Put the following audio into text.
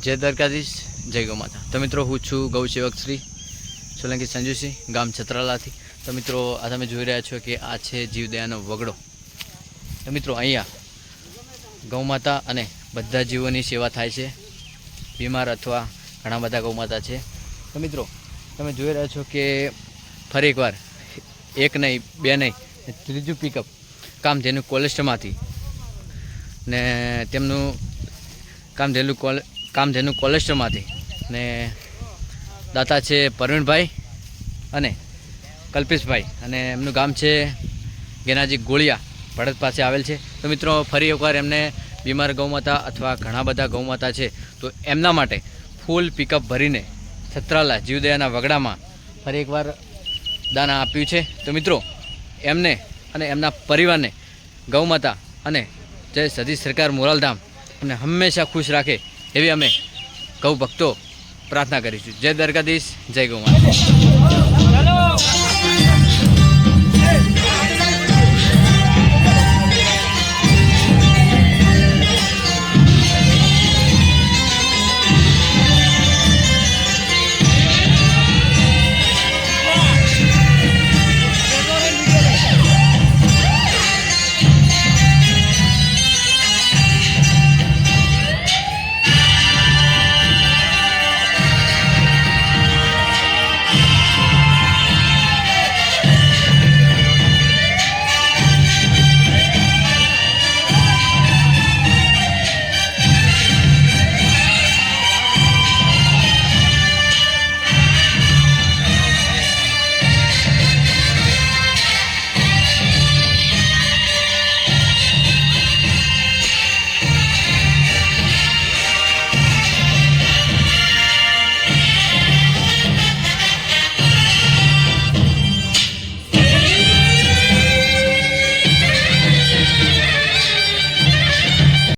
જય દ્વારકાધીશ, જય ગૌ માતા। તો મિત્રો હું છું ગૌસેવક શ્રી સોલંકી સંજુસિંહ, ગામ છત્રાલાથી। તો મિત્રો આ તમે જોઈ રહ્યા છો કે આ છે જીવદયાનો વગડો। તો મિત્રો અહીંયા ગૌ માતા અને બધા જીવોની સેવા થાય છે, બીમાર અથવા ઘણા બધા ગૌ માતા છે। તો મિત્રો તમે જોઈ રહ્યા છો કે ફરી એકવાર એક નહીં બે નહીં ત્રીજું પિકઅપ કામધેનુ કોલેસ્ટમાંથી ને તેમનું કામધેનુ કોલેસ્ટરમાંથી ને દાતા છે પરવીણભાઈ અને કલ્પેશભાઈ અને એમનું ગામ છે ગેનાજી ગોળિયા ભડત પાસે આવેલ છે। તો મિત્રો ફરી એકવાર એમને બીમાર ગૌમાતા અથવા ઘણા બધા ગૌમાતા છે તો એમના માટે ફૂલ પિકઅપ ભરીને છત્રાલા જીવદયાના વગડામાં ફરી એકવાર દાન આપ્યું છે। તો મિત્રો એમને અને એમના પરિવારને ગૌમાતા અને જય સતી સરકાર મોરાલધામ અમને હંમેશા ખુશ રાખે એવી અમે ગૌ ભક્તો પ્રાર્થના કરીશું। જય દ્વારકાધીશ, જય ગૌ માતા।